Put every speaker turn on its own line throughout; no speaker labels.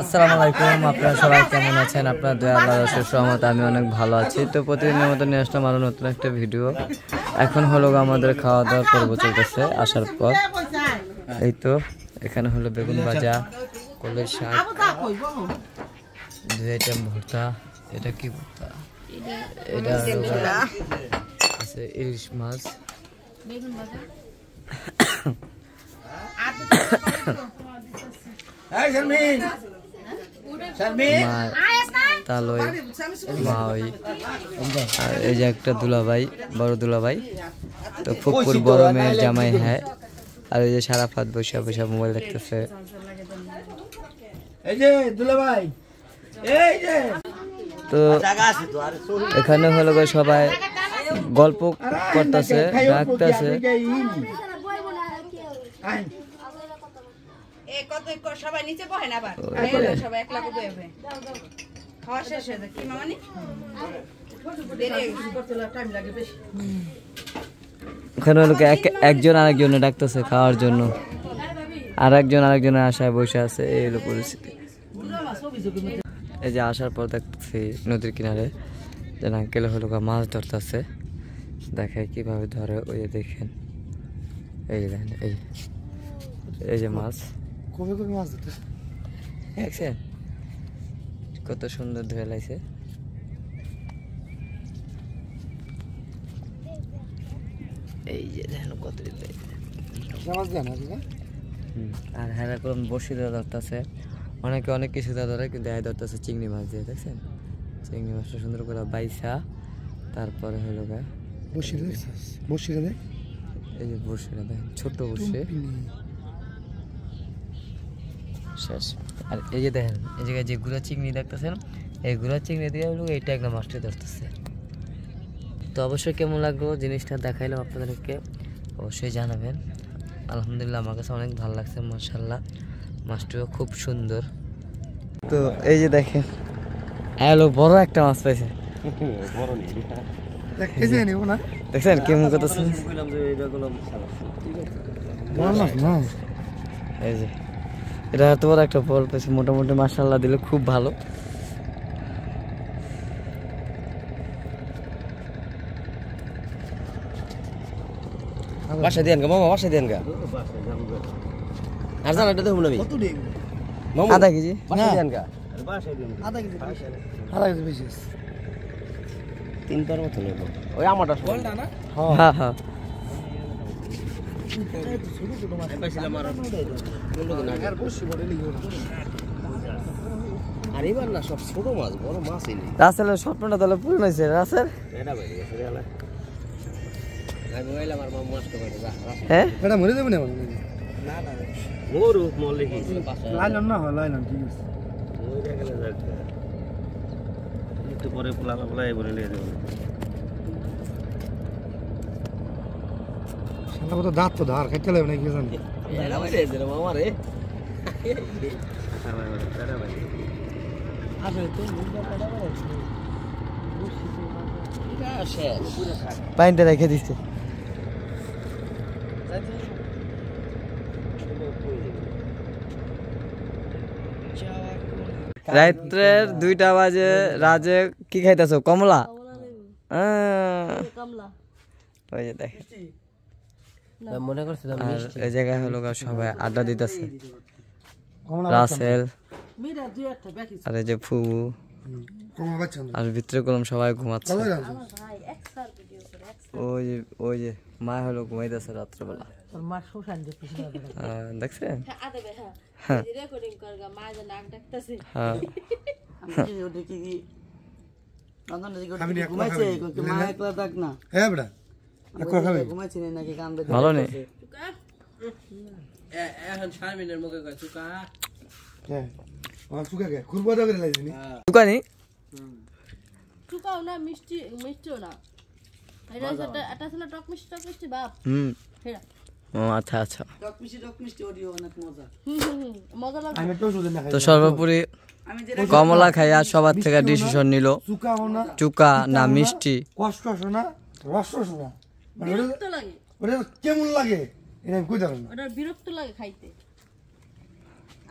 আসসালামু আলাইকুম, আপনারা সবাই কেমন আছেন? আপনার দয়া আল্লাহর অশেষ রহমতে আমি অনেক ভালো আছি। তো প্রতিদিনের মতো নিয়ে আসলাম আরো নতুন একটা ভিডিও। এখন হলো আমাদের খাওয়া দাওয়ার পর্ব চলতেছে আসার পর। এই তো এখানে হলো বেগুন ভাজা, কলের শাক, 2 আইটেম ভর্তা। এটা কি ভর্তা? এটা আছে ইলিশ মাছ, বেগুন ভাজা, তালই মাই, আর এই যে একটা দুলাভাই, বড় দুলাভাই, তো ফুপুর বড় মেয়ের জামাই। হ্যাঁ, আর এই যে সারাফাত বসে বসে মোবাইল দেখতেছে। তো এখানে হলো সবাই গল্প করতেছে, ডাকতেছে।
সবাই নিচে বহে না, আবার সবাই একলা বহে খাওয়া শেষ হয়ে যায়। কি মামানি
ওখানে হলো একজন আরেকজনে ডাকতেছে খাওয়ার জন্য, আর একজন আরেকজনের আশায় বসে আছে। এই হলো পরিস্থিতি। এই যে আসার পর দেখতেছি নদীর কিনারে যে আঙ্কেল হলো মাছ ধরতেছে। দেখায় কিভাবে ধরে, ওই যে দেখেন, এই যে দেখেন, এই যে মাছ, মাছ দেখছেন কত সুন্দর ধরে লাইছে। এই যে দেখেন কত, আর হ্যাঁ কোন বসি ধরতেছে। অনেকে অনেক কিছু ধরে, কিন্তু এই ধরতেছে চিংড়ি মাছ দিয়ে। দেখছেন চিংড়ি মাছটা সুন্দর করে বাইসা, তারপরে হলো এই যে বসিটা দেখেন, ছোট বসে শেষ। আর এই যে দেখেন এই জায়গায় যে গুড়া চিংড়ি দেখতেছেন, এই গুড়া চিংড়ি দিয়ে হলো এইটা একটা মাছটি ধরতেছে। তো অবশ্যই কেমন লাগলো জিনিসটা দেখাইলাম আপনাদেরকে, অবশ্যই জানাবেন। আলহামদুলিল্লাহ আমার কাছে অনেক ভালো লাগছে, মাশাআল্লাহ মাছটিও খুব সুন্দর। তো এই যে দেখেন হ্যালো, বড় একটা মাছ পাইছে। দেখছেন কেমন করতেছে, এই যে এটা এত বড় একটা বল পেয়েছে, মোটামুটি মাশাআল্লাহ দিলে খুব ভালো।
বাসা দেন গা মামা, বাসা দেন গা। আর জানাটা দেখুন আমি
আধা কেজি
বাসা দেন গা,
আধা কেজি বেশি
3 পার মতো নেব। ওই আমারটা বলটা না।
হ্যাঁ হ্যাঁ
আর এবার না সব ছোট মাছ, বড় মাছই নেই।
রাসেলের স্বপ্নটা তাহলে পূরণ হয়েছে। রাসেল হ্যাঁ এটা মরে যাবে না,
মরুক মরলে কি
লাইলাম না, লাইলাম ঠিক আছে।
একটু পরে পোলা পোলা এই বলে নিয়ে যাবো।
তো দাঁত তো ধার খাইতে লাগবে না, কি জানি
মামা রে
পাইনটা রেখে দিচ্ছে। রাত্রের 2টা বাজে, রাজে কি খাইতেছো? কমলা। ওই যে দেখেন
মনে করছে
এই জায়গায় হলো সবাই আড্ডা দিতেছে। রাসেল আর এই যে ফুবু আর ভিতরে কলম সবাই ঘুমাচ্ছে। ওই যে মা হলো ঘুমাইতেছে রাত্রেবেলা, দেখছেন? হ্যাঁ ভালো নেই। দোকানি মিষ্টি মিষ্টিও না, এটা ছিল টক মিষ্টি, টক মিষ্টি বাপ। ও আচ্ছা আচ্ছা, টক মিষ্টি অনেক মজা। তো সর্বোপরি
আমি যেটা
কমলা খাইয়া সবার থেকে ডিসিশন নিল
চুকা হো না
চুকা না মিষ্টি।
কষ্ট আসো না রস আসো না মানে
বিরক্ত লাগে,
ওটা কেমন লাগে এটা আমি কই জানো না
ওটা বিরক্ত লাগে খাইতে।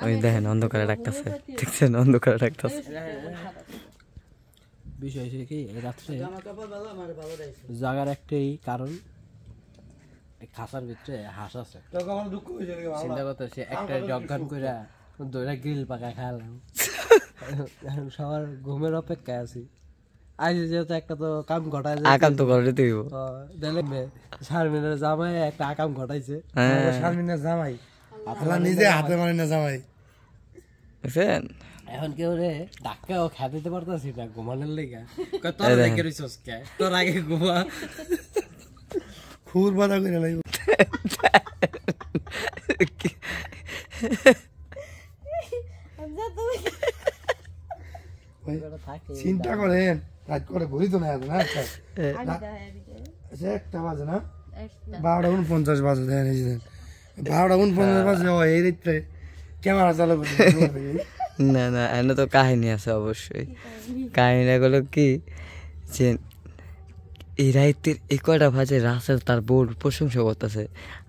ওই দেখেন অন্ধকারে ডাকতেছে, দেখছেন অন্ধকারে ডাকতেছে।
বিষয় হচ্ছে কি রাত্রে জাগার একটাই কারণ, খাসার ভিতরে হাঁস আছে।
তখন আমার দুঃখ হয়েছে
চিন্তা করতে সে একটা জগান কইরা দইরা গ্রিল পাকা খাইলাম। এখন সবার ঘুমের অপেক্ষায় আছি। আজ যেহেতু একটা তো কাম ঘটায়
আকাম তো করে দিব।
শারমিনের জামাই একটা আকাম ঘটাইছে।
শারমিনের জামাই আল্লাহ নিজে হাতে মারি না জামাই
দেখছেন
এখন কেউ রে ডাক্কাও খেতে দিতে পারতাছি না ঘুমানোর লেগে। তোর রেখে রইছস কে? তোর আগে ঘুমা।
খুর বাধা করে লাগবে চিন্তা করেন রাত করে ঘুরি তো না না একটা বাজে না 12:49 বাজে দেন 12:49 বাজে এই রাত্রে ক্যামেরা চালু করে
না না এনে তো কাহিনী আছে অবশ্যই। কাহিনী গুলো কি যে এই রাইতের এই কয়টা বাজে রাসেল তার বউর প্রশংসা করতেছে,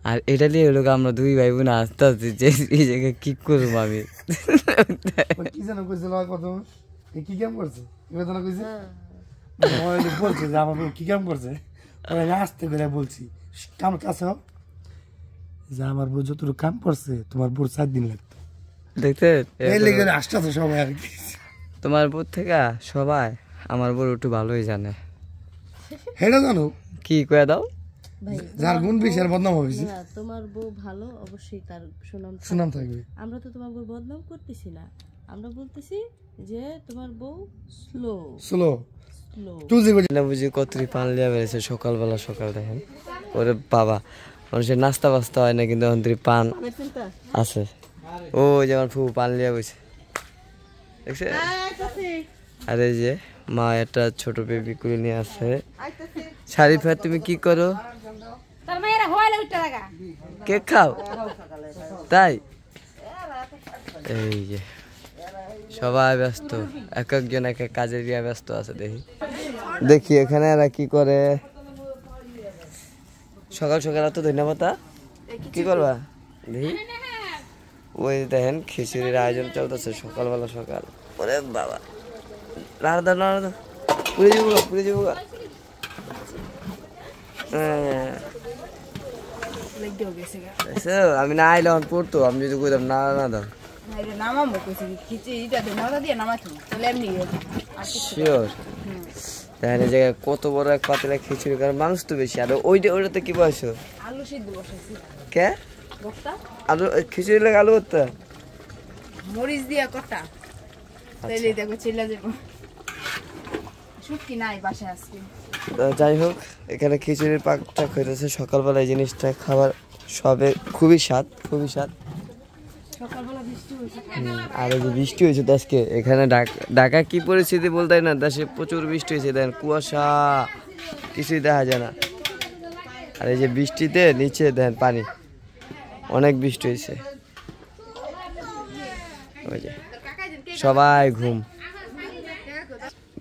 আর এটা নিয়ে হলো আমরা দুই ভাই বোন আসতে আসছি যে এই জায়গায় কি করবো আমি।
কি যেন কইছিল কত কি কাম করছে এবার তো কইছে বলছে যে আমার বউ কি কাম করছে, আমি আসতে করে বলছি কাম কাছে হোক যে আমার বউ যতটুকু কাম করছে তোমার বউর 4 দিন লাগতো।
দেখছেন
এই লেগে আসতেছে সবাই আর কি।
তোমার বউ থেকে সবাই আমার বউ একটু ভালোই জানে।
হেডা জানো
কি কয়ে দাও
যার গুণ বেশি আর বদনাম হয়েছে
না, তোমার বউ ভালো, অবশ্যই তার সুনাম থাকবে।
সুনাম থাকবে।
আমরা তো তোমার বউ বদনাম করতেছি না, আমরা বলতেছি যে তোমার বউ স্লো
চলো
স্লো।
তুই যে
না বুঝি কতরি পান লিয়া বেড়েছে সকালবেলা সকাল দেখেন। ওরে বাবা মানুষের নাস্তা বাস্তা হয় না কিন্তু অন্তরি পান আছে। ও যেমন ফু পান লিয়া বসে দেখছে। আর এই যে মা একটা ছোট বেবি করে নিয়ে আসে। শারিফা তুমি কি করো?
তোর মায়েরা হইলে উঠতে লাগা
কেক খাও তাই? এই যে সবাই ব্যস্ত, এক একজন এক এক কাজে দিয়ে ব্যস্ত আছে। দেখি দেখি এখানে এরা কি করে। সকাল সকাল এত ধন্যবাদ কি করবা দেখি। ওই দেখেন খিচুড়ির আয়োজন চলতেছে সকালবেলা সকাল। ওরে বাবা রাধা রাধা পুড়ে যাবো পুড়ে যাবো। আমি না আইলে পড়তো, আমি যদি কইতাম না না দাও
নামামো কইছি খিচুড়িটা দে নামা দিয়ে নামাতো তাহলে এমনি
শিওর। দেখেন এই জায়গায় কত বড় এক পাতিলা খিচুড়ি, কারণ মানুষ তো বেশি। আর ওইটাতে কি বয়স
আলু সিদ্ধ বসাইছি
কে
বক্তা
আলু খিচুড়ি লাগে আলু করতে
মরিচ দিয়া কটা তাইলে দেখো চিল্লা যাবো। শুটকি নাই বাসায় আজকে।
যাই হোক এখানে খিচুড়ির পাকটা হইতেছে সকালবেলা। এই জিনিসটা খাবার সবে খুবই স্বাদ খুবই স্বাদ।
সকালবেলা বৃষ্টি হয়েছে।
আর এই যে বৃষ্টি হয়েছে তো আজকে এখানে ঢাকা কি পরিস্থিতি বলতে না, দেশে প্রচুর বৃষ্টি হয়েছে। দেখেন কুয়াশা কিছুই দেখা যায় না। আর এই যে বৃষ্টিতে নিচে দেখেন পানি, অনেক বৃষ্টি হয়েছে। ওই যে সবাই ঘুম।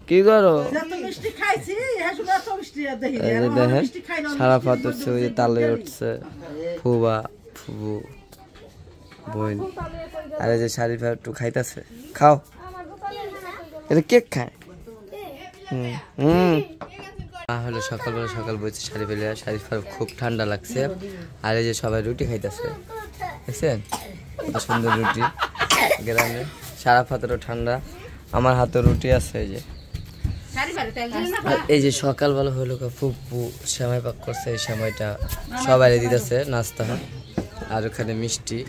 কি করো? এই যে দেখেন সারা ফাত উঠছে, ওই যে তালে উঠছে ফুবা ফুবু বোন। আর এই যে শারিফা একটু খাইতেছে, খাও এটা কেক খায়। হলো সকালবেলা সকাল বলছে শারিফা, শারিফার খুব ঠান্ডা লাগছে। আর এই যে সবাই রুটি খাইতেছে দেখছেন কত সুন্দর রুটি গ্রামে। সারা ফাতেরও ঠান্ডা, আমার হাতে রুটি আছে। এই যে আর এই যে সকালবেলা হলো ফুপু সেমাই পাক করছে, এই সেমাইটা সবাই দিতেছে নাস্তা। আর ওখানে মিষ্টি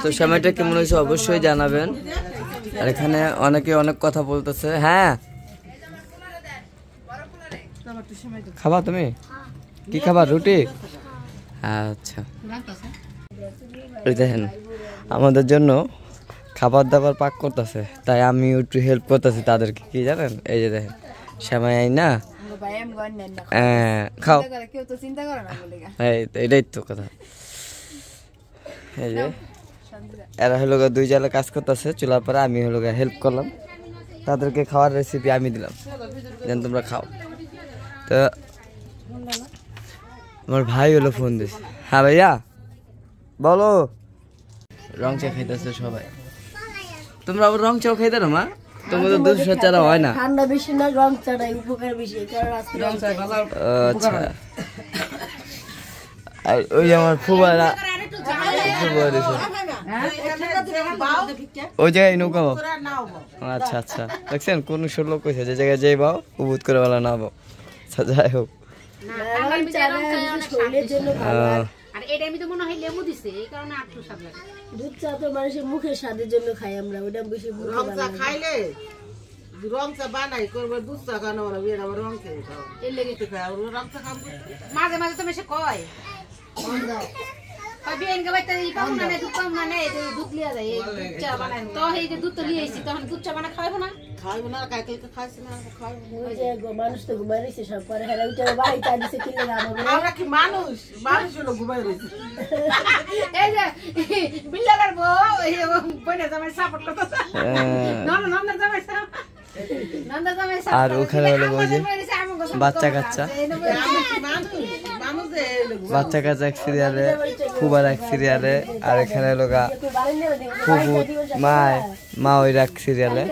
তো সময়টা কেমন হয়েছে অবশ্যই জানাবেন। আর এখানে অনেকে অনেক কথা বলতেছে। হ্যাঁ খাবা তুমি কি খাবা? রুটি? আচ্ছা এই দেখেন আমাদের জন্য খাবার দাবার পাক করতেছে, তাই আমি একটু হেল্প করতেছি তাদেরকে। কি জানেন, এই যে দেখেন সেমাই আই না, খাও,
কেউ তো চিন্তা করে না বলে
এটাই তো কথা। এই যে এরা হলো গা 2 জায়গায় কাজ করতেছে চুলার পরে, আমি হলো গা হেল্প করলাম, তাদেরকে খাওয়ার রেসিপি আমি দিলাম, যেন তোমরা খাও। তো আমার ভাই হলো ফোন দিছে। হ্যাঁ ভাইয়া বলো। রং চা খাইতেছে সবাই। তোমরা আবার রং চাও খাইতে না মা? তোমাদের দুধ ছাড়া হয় না।
ঠান্ডা বেশি না, রং ছাড়াই উপকার বেশি, কারণ আজকে
আচ্ছা, আর ওই যে আমার ফুবারা ওই জায়গায় নৌকা বাও। আচ্ছা আচ্ছা, দেখছেন কোন লোক কইছে যে জায়গায় যাই বাও উবুত করে বলা না বাও। আচ্ছা যাই হোক,
রং ছাড়া শরীরের জন্য ভালো।
আর এটা আমি তো মনে হয় লেবু দিছে, এই কারণে একটু স্বাদ লাগে।
দুধ চা তো মানুষের মুখের স্বাদের জন্য খাই আমরা, ওটা বেশি মুখে ভালো লাগে।
খাইলে রং চা বানাই করবে, দুধ চা খানো না, বিয়ে আবার রং খেয়ে খাও, এর লেগে তো খাও রং চা খাবো।
মাঝে মাঝে তুমি সে কয় বিয়েন কে বাইতে এই পাম না নেই, দুধ পাম না নেই, দুধ লিয়া যায়, এই দুধ চা বানাই তো, এই যে দুধ তো লিয়েছি, তখন দুধ চা বানা খাইবো না,
খাইবো না, কালকে খাইছি না, খাইবো।
ওই যে মানুষ তো ঘুমাই রয়েছে সব করে, হ্যাঁ ওইটা বাড়ি চা দিছে কিনে আমাদের।
আমরা কি মানুষ? মানুষ হলো ঘুমাই রয়েছে।
এই যে বিল্লাগার বউ এই বইনা জামাই সাপোর্ট করতেছে, নন্দা জামাই
আর ওখানে হলো ওই যে বাচ্চা কাচ্চা, বাচ্চা কাচ্চা এক সিরিয়ালে, ফুবার এক সিরিয়ালে, আর এখানে হলো গা ফুবু মা ওই এক সিরিয়ালে।